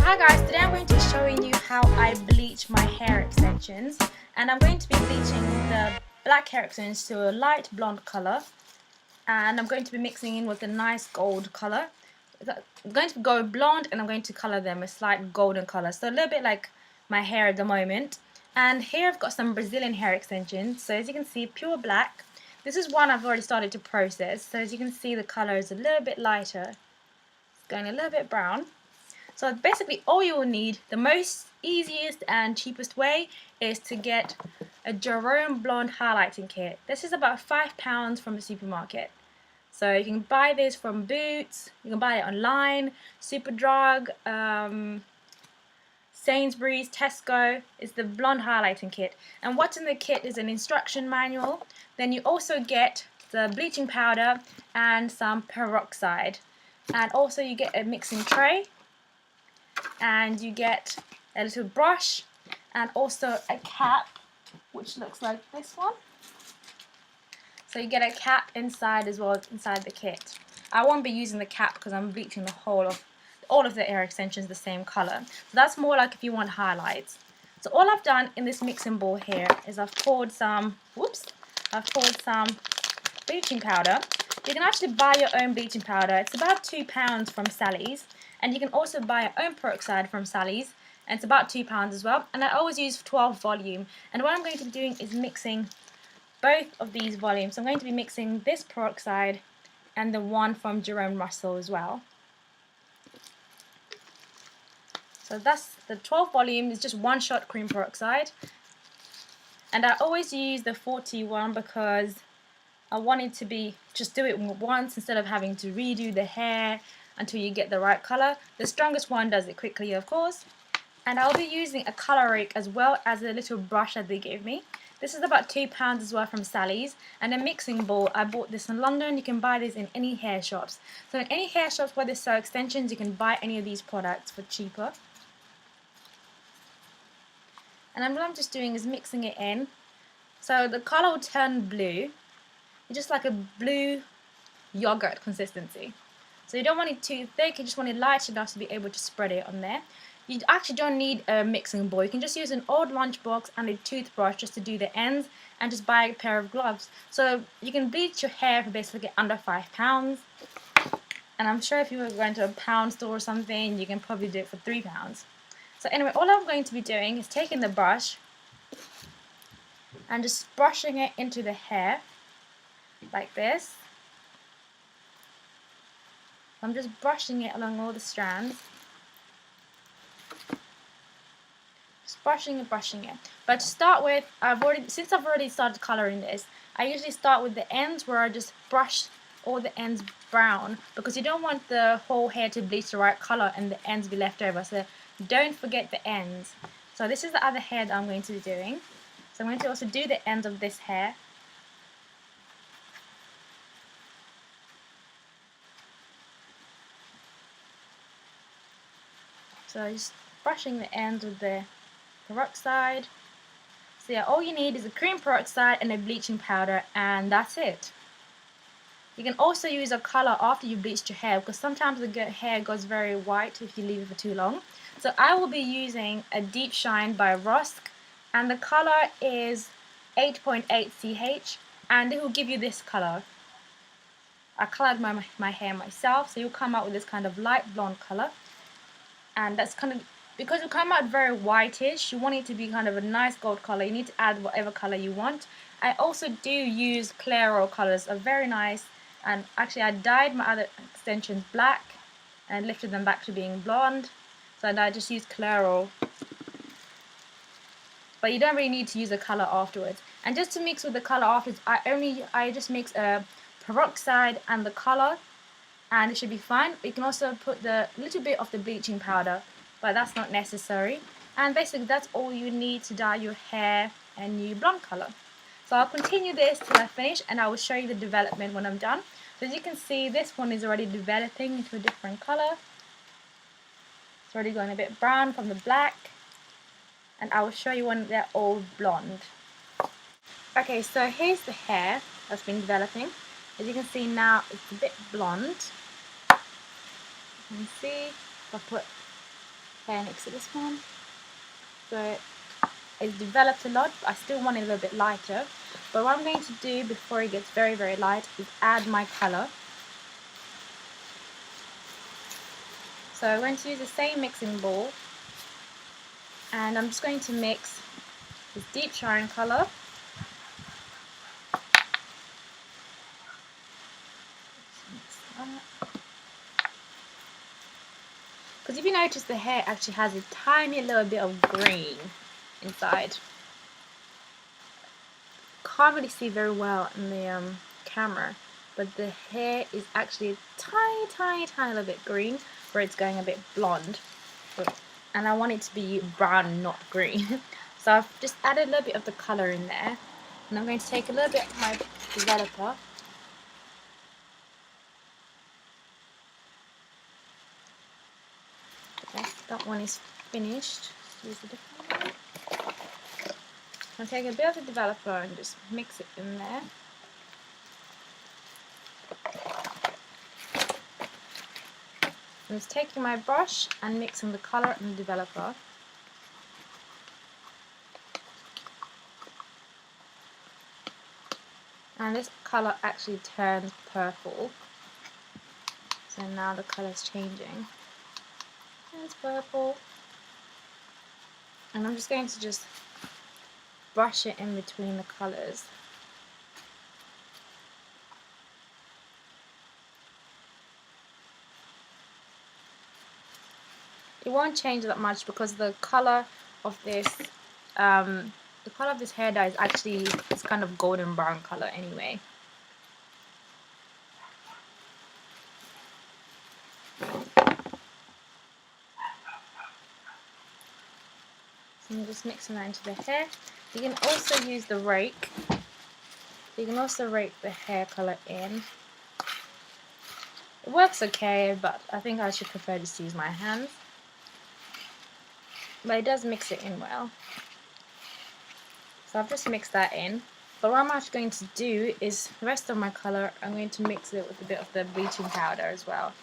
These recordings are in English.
Hi guys, today I'm going to be showing you how I bleach my hair extensions, and I'm going to be bleaching the black hair extensions to a light blonde colour, and I'm going to be mixing in with a nice gold colour. I'm going to go blonde and I'm going to colour them a slight golden colour, so a little bit like my hair at the moment. And here I've got some Brazilian hair extensions, so as you can see, pure black. This is one I've already started to process, so as you can see the colour is a little bit lighter, it's going a little bit brown. So basically all you will need, the most easiest and cheapest way, is to get a Jerome Bblonde highlighting kit. This is about £5 from the supermarket. So you can buy this from Boots, you can buy it online, Superdrug, Sainsbury's, Tesco. It's the blonde highlighting kit. And what's in the kit is an instruction manual. Then you also get the bleaching powder and some peroxide. And also you get a mixing tray. And you get a little brush and also a cap, which looks like this one. So you get a cap inside as well, inside the kit. I won't be using the cap because I'm bleaching the whole of all of the hair extensions the same color. So that's more like if you want highlights. So all I've done in this mixing bowl here is I've poured some bleaching powder. You can actually buy your own bleaching powder. It's about £2 from Sally's. And you can also buy your own peroxide from Sally's, and it's about £2 as well. And I always use 12 volume. And what I'm going to be doing is mixing both of these volumes. So I'm going to be mixing this peroxide and the one from Jerome Russell as well. So that's the 12 volume, is just one shot cream peroxide. And I always use the 40 one because I want it to be, just do it once instead of having to redo the hair until you get the right color. The strongest one does it quickly, of course. And I'll be using a color rake as well as a little brush that they gave me. This is about £2 as well from Sally's. And a mixing bowl, I bought this in London. You can buy this in any hair shops. So in any hair shops where they sell extensions, you can buy any of these products for cheaper. And what I'm just doing is mixing it in. So the color will turn blue. It's just like a blue yogurt consistency. So you don't want it too thick, you just want it light enough to be able to spread it on there. You actually don't need a mixing bowl. You can just use an old lunchbox and a toothbrush just to do the ends, and just buy a pair of gloves. So you can bleach your hair for basically under £5. And I'm sure if you were going to a pound store or something, you can probably do it for £3. So anyway, all I'm going to be doing is taking the brush and just brushing it into the hair like this. I'm just brushing it along all the strands. Just brushing it. But to start with, since I've already started colouring this, I usually start with the ends where I just brush all the ends brown, because you don't want the whole hair to bleach the right colour and the ends be left over. So don't forget the ends. So this is the other hair that I'm going to be doing. So I'm going to also do the ends of this hair. So just brushing the ends with the peroxide. So yeah, all you need is a cream peroxide and a bleaching powder, and that's it. You can also use a colour after you bleached your hair, because sometimes the hair goes very white if you leave it for too long. So I will be using a Deep Shine by Rusk, and the colour is 8.8 CH, and it will give you this colour. I coloured my hair myself, so you'll come out with this kind of light blonde colour. And that's kind of, because it come out very whitish, you want it to be kind of a nice gold colour. You need to add whatever colour you want. I also do use Claro colours, are very nice. And actually I dyed my other extensions black and lifted them back to being blonde. So I just used Claro. But you don't really need to use a colour afterwards. And just to mix with the colour afterwards, I just mix a peroxide and the colour, and it should be fine. You can also put the little bit of the bleaching powder, but that's not necessary. And basically that's all you need to dye your hair a new blonde colour. So I'll continue this till I finish, and I will show you the development when I'm done. So as you can see, this one is already developing into a different colour. It's already going a bit brown from the black, and I will show you when they're all blonde. Okay, so here's the hair that's been developing. As you can see now, it's a bit blonde. You can see if I put hair next to this one. So it's developed a lot, but I still want it a little bit lighter. But what I'm going to do before it gets very, very light is add my colour. So I'm going to use the same mixing bowl, and I'm just going to mix this deep shine colour. Because if you notice, the hair actually has a tiny little bit of green inside. Can't really see very well in the camera, but the hair is actually a tiny little bit green, where it's going a bit blonde. And I want it to be brown, not green. So I've just added a little bit of the colour in there, and I'm going to take a little bit of my developer. Okay, that one is finished. Use a different one. I'll take a bit of the developer and just mix it in there. I'm just taking my brush and mixing the colour and the developer. And this colour actually turns purple. So now the colour is changing. It's purple. And I'm just going to just brush it in between the colours. It won't change that much because the colour of this hair dye is actually this kind of golden brown colour anyway. So I'm just mixing that into the hair. You can also use the rake. You can also rake the hair colour in. It works okay, but I think I should prefer just to use my hands. But it does mix it in well. So I've just mixed that in. But what I'm actually going to do is the rest of my colour, I'm going to mix it with a bit of the bleaching powder as well.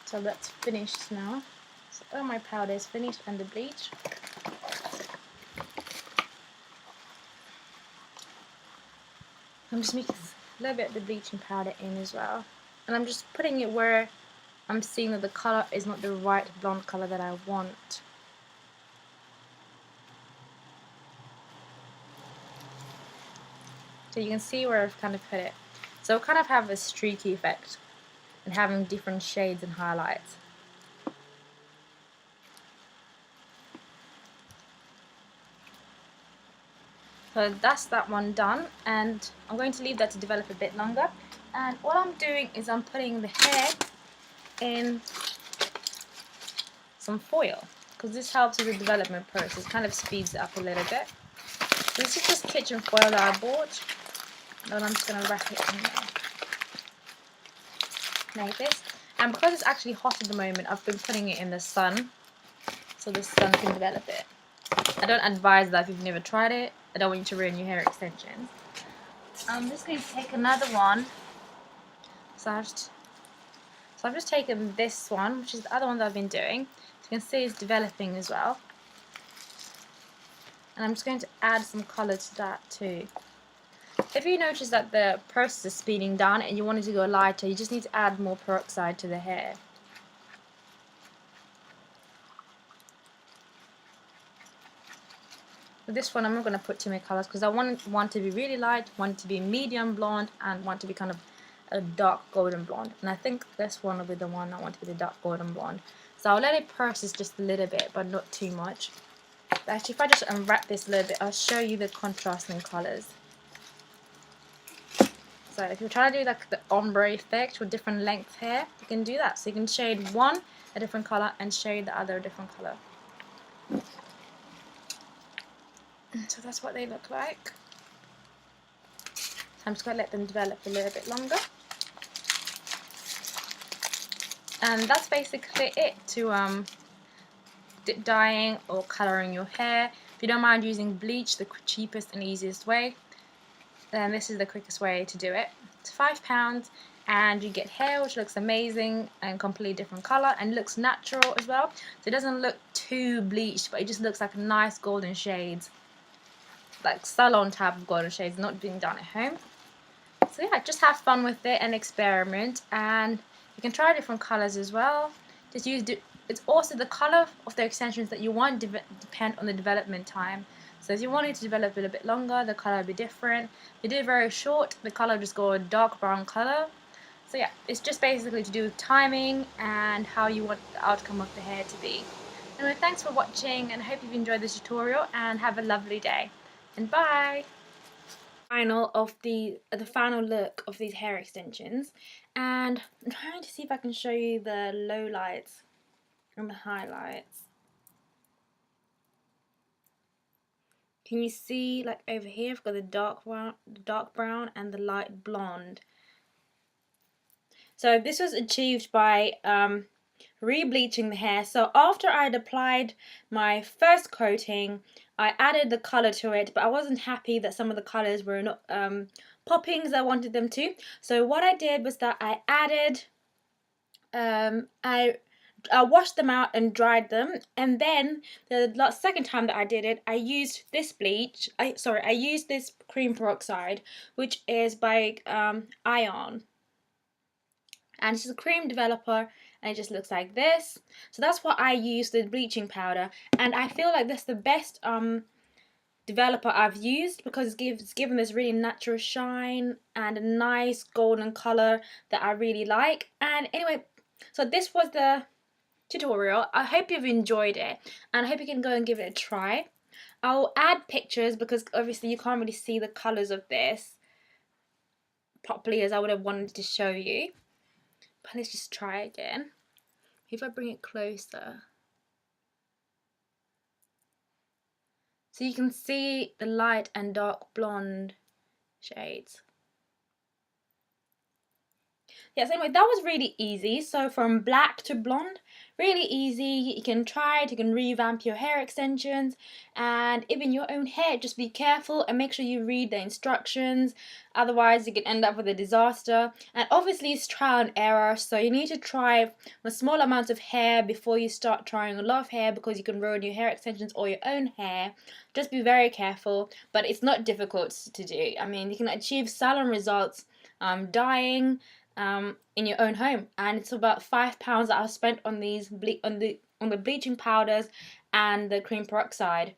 So that's finished now. So all my powder is finished and the bleach. I'm just mixing a little bit of the bleaching powder in as well. And I'm just putting it where I'm seeing that the colour is not the right blonde colour that I want. So you can see where I've kind of put it. So it'll kind of have a streaky effect and having different shades and highlights. So that's that one done, and I'm going to leave that to develop a bit longer. And what I'm doing is I'm putting the hair in some foil, because this helps with the development process, kind of speeds it up a little bit. So this is just kitchen foil that I bought, and I'm just going to wrap it in there, like this. And because it's actually hot at the moment, I've been putting it in the sun, so the sun can develop it. I don't advise that if you've never tried it. I don't want you to ruin your hair extensions. I'm just going to take another one. So I've just taken this one, which is the other one that I've been doing. So you can see it's developing as well. And I'm just going to add some colour to that too. If you notice that the process is speeding down and you want it to go lighter, you just need to add more peroxide to the hair. With this one, I'm not going to put too many colours because I want to be really light, want it to be medium blonde, and want to be kind of a dark golden blonde. And I think this one will be the one I want to be the dark golden blonde. So I'll let it process just a little bit, but not too much. But actually, if I just unwrap this a little bit, I'll show you the contrasting colours. So if you're trying to do like the ombre effect with different length hair, you can do that. So you can shade one a different colour and shade the other a different colour. So that's what they look like. So I'm just going to let them develop a little bit longer. And that's basically it to dyeing or colouring your hair. If you don't mind using bleach, the cheapest and easiest way. then this is the quickest way to do it. It's £5 and you get hair which looks amazing and completely different colour and looks natural as well. So it doesn't look too bleached, but it just looks like nice golden shades, like salon type of golden shades, not being done at home. So yeah, just have fun with it and experiment, and you can try different colours as well. Just use it's also the colour of the extensions that you want depend on the development time. So if you want it to develop a little bit longer, the colour will be different. If you do it very short, the colour will just go a dark brown colour. So yeah, it's just basically to do with timing and how you want the outcome of the hair to be. Anyway, thanks for watching and I hope you've enjoyed this tutorial and have a lovely day. And bye! The final look of these hair extensions, and I'm trying to see if I can show you the lowlights and the highlights. Can you see, like over here I've got the dark brown and the light blonde. So this was achieved by re-bleaching the hair. So after I'd applied my first coating, I added the colour to it, but I wasn't happy that some of the colours were not popping as I wanted them to. So what I did was that I added, I washed them out and dried them, and then the second time that I did it, I used this bleach. I used this Creme Peroxide, which is by Ion. And it's a cream developer and it just looks like this. So that's what I use, the bleaching powder, and I feel like that's the best developer I've used because it's given this really natural shine and a nice golden color that I really like. And anyway, so this was the tutorial. I hope you've enjoyed it and I hope you can go and give it a try. I'll add pictures because obviously you can't really see the colors of this properly as I would have wanted to show you. But let's just try again. If I bring it closer, so you can see the light and dark blonde shades. Yes, anyway, that was really easy. So from black to blonde, really easy. You can try it, you can revamp your hair extensions and even your own hair. Just be careful and make sure you read the instructions. Otherwise, you can end up with a disaster. And obviously, it's trial and error. So you need to try with small amounts of hair before you start trying a lot of hair because you can ruin your hair extensions or your own hair. Just be very careful, but it's not difficult to do. I mean, you can achieve salon results dyeing in your own home, and it's about £5 that I've spent on these on the bleaching powders and the Creme Peroxide.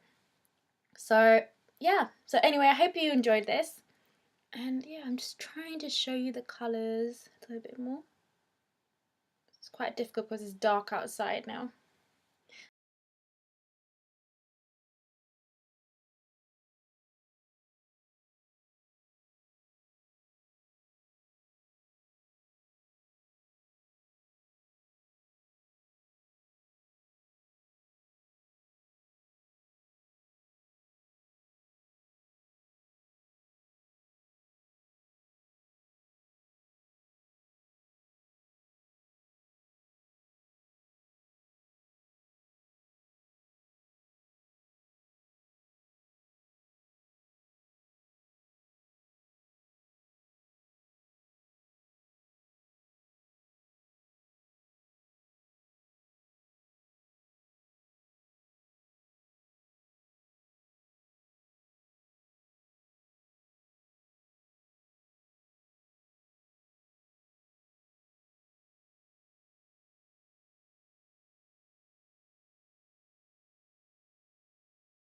So yeah, so anyway, I hope you enjoyed this, and yeah, I'm just trying to show you the colours a little bit more. It's quite difficult because it's dark outside now.